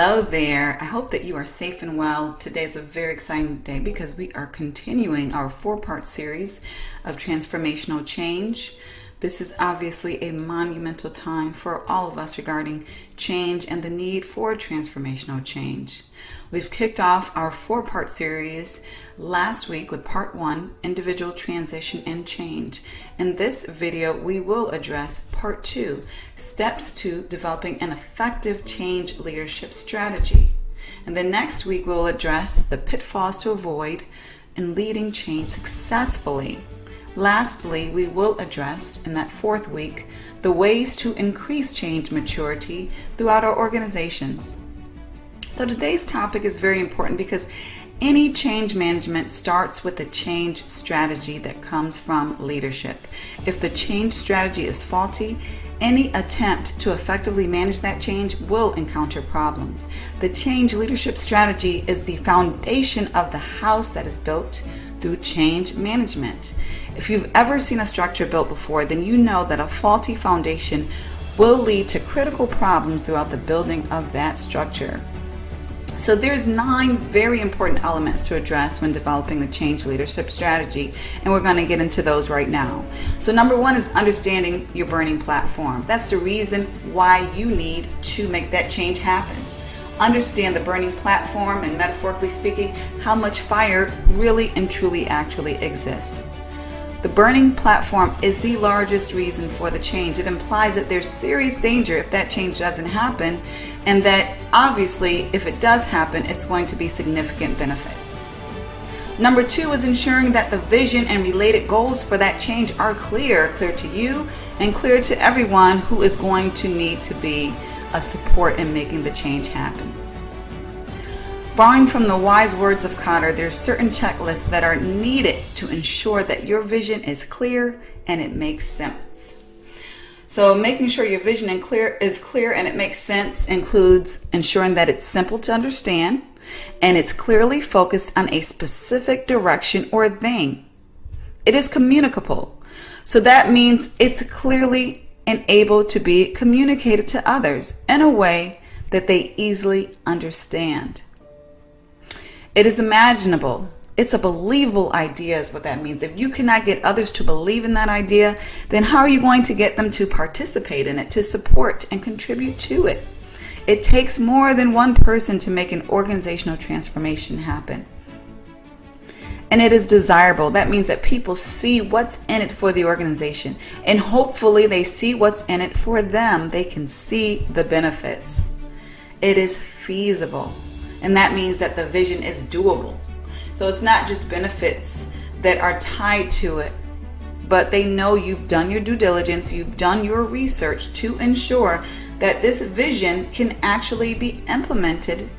Hello there. I hope that you are safe and well. Today is a very exciting day because we are continuing our 4-part series of transformational change. This is obviously a monumental time for all of us regarding change and the need for transformational change. We've kicked off our 4-part series last week with part 1, individual transition and change. In this video, we will address part 2, steps to developing an effective change leadership strategy. And then next week, we'll address the pitfalls to avoid in leading change successfully. Lastly, we will address in that 4th week the ways to increase change maturity throughout our organizations. So today's topic is very important because any change management starts with a change strategy that comes from leadership. If the change strategy is faulty, any attempt to effectively manage that change will encounter problems. The change leadership strategy is the foundation of the house that is built through change management. If you've ever seen a structure built before, then you know that a faulty foundation will lead to critical problems throughout the building of that structure. So there's 9 very important elements to address when developing the change leadership strategy, and we're going to get into those right now. So number 1 is understanding your burning platform. That's the reason why you need to make that change happen. Understand the burning platform and, metaphorically speaking, how much fire really and truly actually exists. The burning platform is the largest reason for the change. It implies that there's serious danger if that change doesn't happen, and that obviously if it does happen, it's going to be significant benefit. Number 2 is ensuring that the vision and related goals for that change are clear to you and clear to everyone who is going to need to be a support in making the change happen. Borrowing from the wise words of Kotter, there are certain checklists that are needed to ensure that your vision is clear and it makes sense. So making sure your vision is clear and it makes sense includes ensuring that it's simple to understand and it's clearly focused on a specific direction or thing. It is communicable. So that means it's clearly and able to be communicated to others in a way that they easily understand. It is imaginable. It's a believable idea is what that means. If you cannot get others to believe in that idea, then how are you going to get them to participate in it, to support and contribute to it? It takes more than one person to make an organizational transformation happen. And it is desirable. That means that people see what's in it for the organization. And hopefully they see what's in it for them. They can see the benefits. It is feasible. And that means that the vision is doable. So it's not just benefits that are tied to it, but they know you've done your due diligence, you've done your research to ensure that this vision can actually be implemented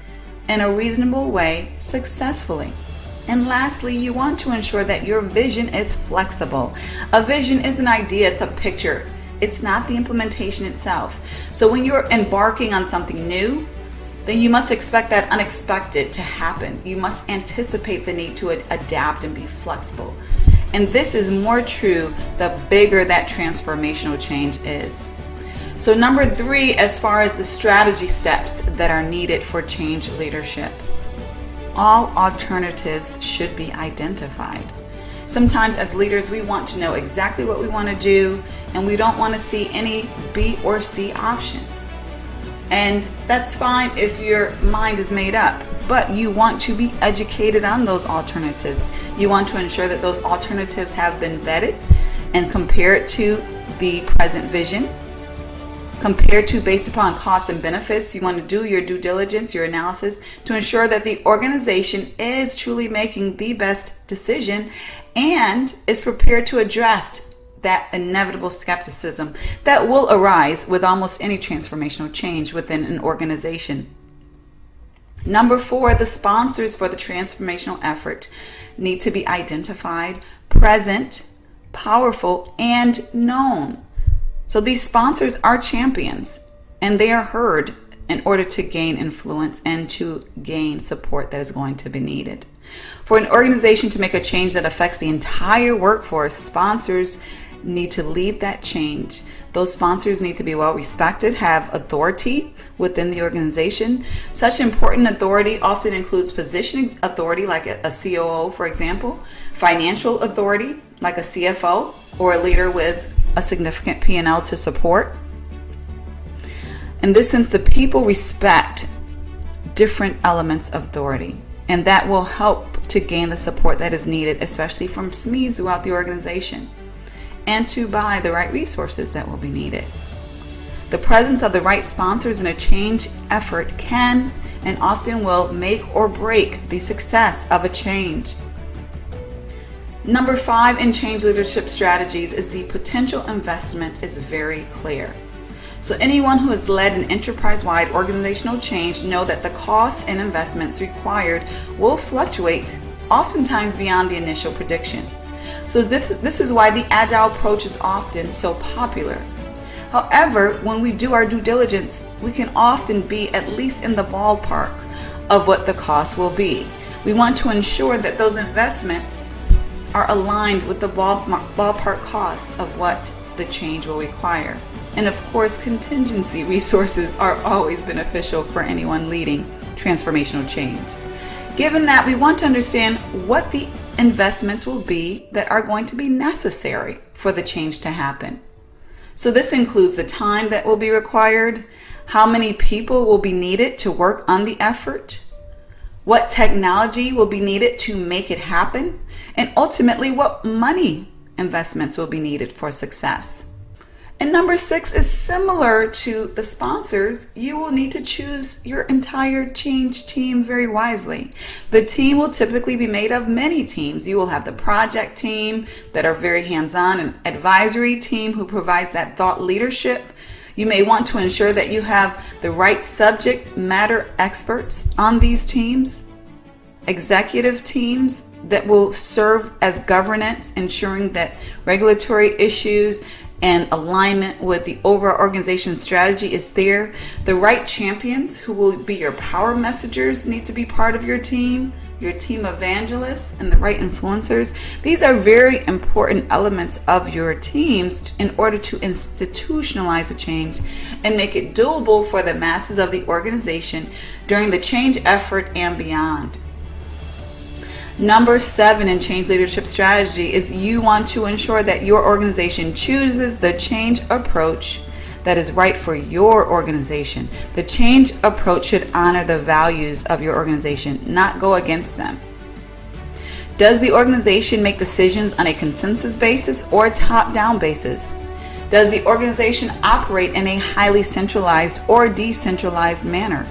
in a reasonable way successfully. And lastly, you want to ensure that your vision is flexible. A vision is an idea, it's a picture. It's not the implementation itself. So when you're embarking on something new, then you must expect that unexpected to happen. You must anticipate the need to adapt and be flexible. And this is more true the bigger that transformational change is. So number 3, as far as the strategy steps that are needed for change leadership, all alternatives should be identified. Sometimes as leaders, we want to know exactly what we want to do, and we don't want to see any B or C option. And that's fine if your mind is made up, but you want to be educated on those alternatives. You want to ensure that those alternatives have been vetted and compared to the present vision, compared to based upon costs and benefits. You want to do your due diligence, your analysis to ensure that the organization is truly making the best decision and is prepared to address that inevitable skepticism that will arise with almost any transformational change within an organization. Number 4, the sponsors for the transformational effort need to be identified, present, powerful, and known. So these sponsors are champions, and they are heard in order to gain influence and to gain support that is going to be needed. For an organization to make a change that affects the entire workforce, sponsors need to lead that change. Those sponsors need to be well respected, have authority within the organization. Such important authority often includes positioning authority, like a COO, for example, financial authority, like a CFO, or a leader with a significant P&L to support. In this sense, the people respect different elements of authority, and that will help to gain the support that is needed, especially from SMEs throughout the organization, and to buy the right resources that will be needed. The presence of the right sponsors in a change effort can and often will make or break the success of a change. Number 5 in change leadership strategies is the potential investment is very clear. So anyone who has led an enterprise-wide organizational change know that the costs and investments required will fluctuate, oftentimes beyond the initial prediction. So this is why the agile approach is often so popular. However, when we do our due diligence, we can often be at least in the ballpark of what the cost will be. We want to ensure that those investments are aligned with the ballpark costs of what the change will require. And of course, contingency resources are always beneficial for anyone leading transformational change. Given that, we want to understand what the investments will be that are going to be necessary for the change to happen. So this includes the time that will be required, how many people will be needed to work on the effort, what technology will be needed to make it happen, and ultimately what money investments will be needed for success. And number 6 is similar to the sponsors. You will need to choose your entire change team very wisely. The team will typically be made of many teams. You will have the project team that are very hands-on, an advisory team who provides that thought leadership. You may want to ensure that you have the right subject matter experts on these teams, executive teams that will serve as governance, ensuring that regulatory issues and alignment with the overall organization strategy is there. The right champions who will be your power messengers need to be part of your team evangelists, and the right influencers. These are very important elements of your teams in order to institutionalize the change and make it doable for the masses of the organization during the change effort and beyond. Number 7 in change leadership strategy is you want to ensure that your organization chooses the change approach that is right for your organization. The change approach should honor the values of your organization, not go against them. Does the organization make decisions on a consensus basis or top-down basis? Does the organization operate in a highly centralized or decentralized manner?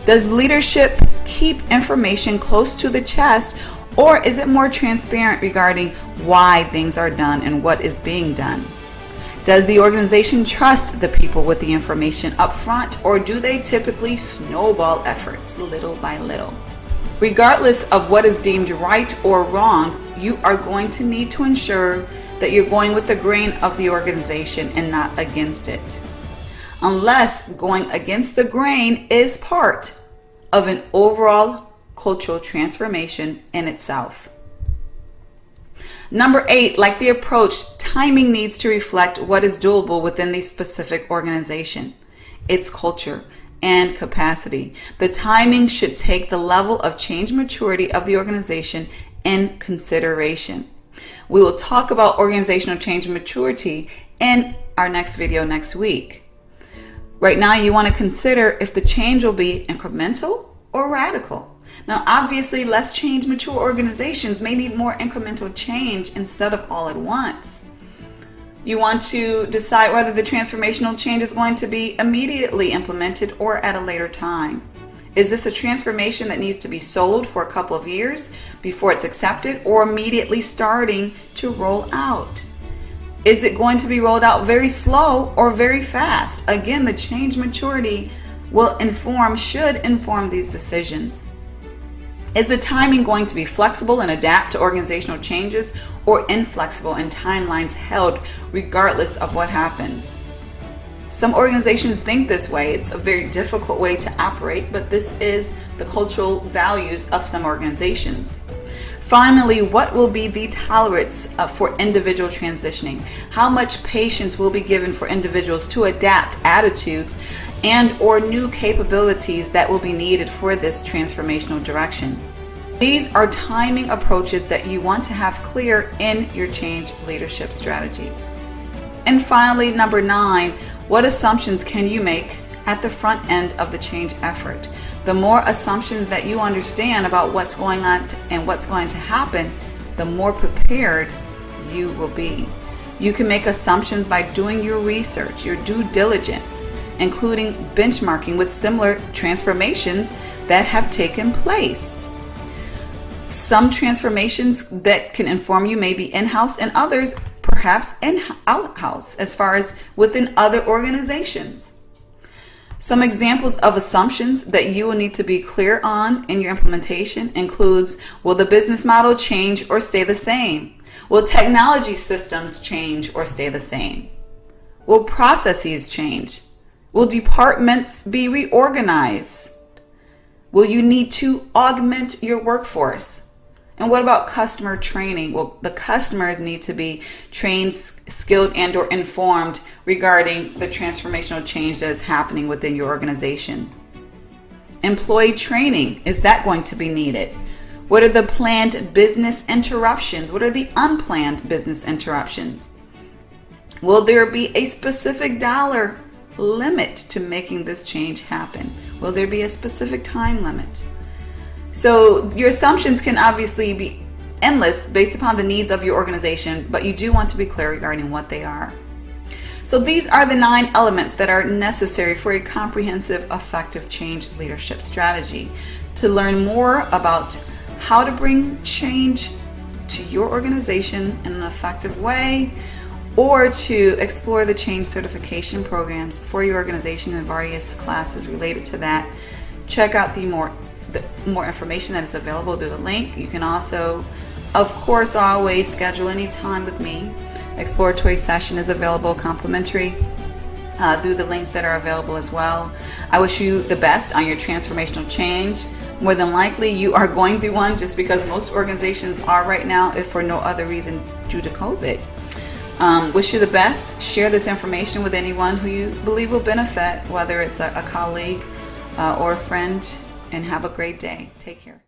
Does leadership keep information close to the chest, or is it more transparent regarding why things are done and what is being done? Does the organization trust the people with the information up front, or do they typically snowball efforts little by little? Regardless of what is deemed right or wrong, you are going to need to ensure that you're going with the grain of the organization and not against it, unless going against the grain is part of an overall cultural transformation in itself. Number 8, like the approach, timing needs to reflect what is doable within the specific organization, its culture, and capacity. The timing should take the level of change maturity of the organization in consideration. We will talk about organizational change maturity in our next video next week. Right now, you want to consider if the change will be incremental or radical. Now, obviously, less change mature organizations may need more incremental change instead of all at once. You want to decide whether the transformational change is going to be immediately implemented or at a later time. Is this a transformation that needs to be sold for a couple of years before it's accepted, or immediately starting to roll out? Is it going to be rolled out very slow or very fast? Again, the change maturity should inform these decisions. Is the timing going to be flexible and adapt to organizational changes, or inflexible and timelines held regardless of what happens? Some organizations think this way. It's a very difficult way to operate, but this is the cultural values of some organizations. Finally, what will be the tolerance for individual transitioning? How much patience will be given for individuals to adapt attitudes and or new capabilities that will be needed for this transformational direction? These are timing approaches that you want to have clear in your change leadership strategy. And finally, number 9, what assumptions can you make at the front end of the change effort? The more assumptions that you understand about what's going on and what's going to happen, the more prepared you will be. You can make assumptions by doing your research, your due diligence, including benchmarking with similar transformations that have taken place. Some transformations that can inform you may be in-house and others perhaps out-house as far as within other organizations. Some examples of assumptions that you will need to be clear on in your implementation includes, will the business model change or stay the same? Will technology systems change or stay the same? Will processes change? Will departments be reorganized? Will you need to augment your workforce? And what about customer training? Well, the customers need to be trained, skilled, and or informed regarding the transformational change that is happening within your organization. Employee training, is that going to be needed? What are the planned business interruptions? What are the unplanned business interruptions? Will there be a specific dollar limit to making this change happen? Will there be a specific time limit? So your assumptions can obviously be endless based upon the needs of your organization, but you do want to be clear regarding what they are. So these are the 9 elements that are necessary for a comprehensive, effective change leadership strategy. To learn more about how to bring change to your organization in an effective way, or to explore the change certification programs for your organization and various classes related to that, check out the more information that is available through the link. You can also, of course, always schedule any time with me. Exploratory session is available complimentary through the links that are available as well. I wish you the best on your transformational change. More than likely you are going through one, just because most organizations are right now, if for no other reason due to COVID. Wish you the best. Share this information with anyone who you believe will benefit, whether it's a colleague or a friend, and have a great day. Take care.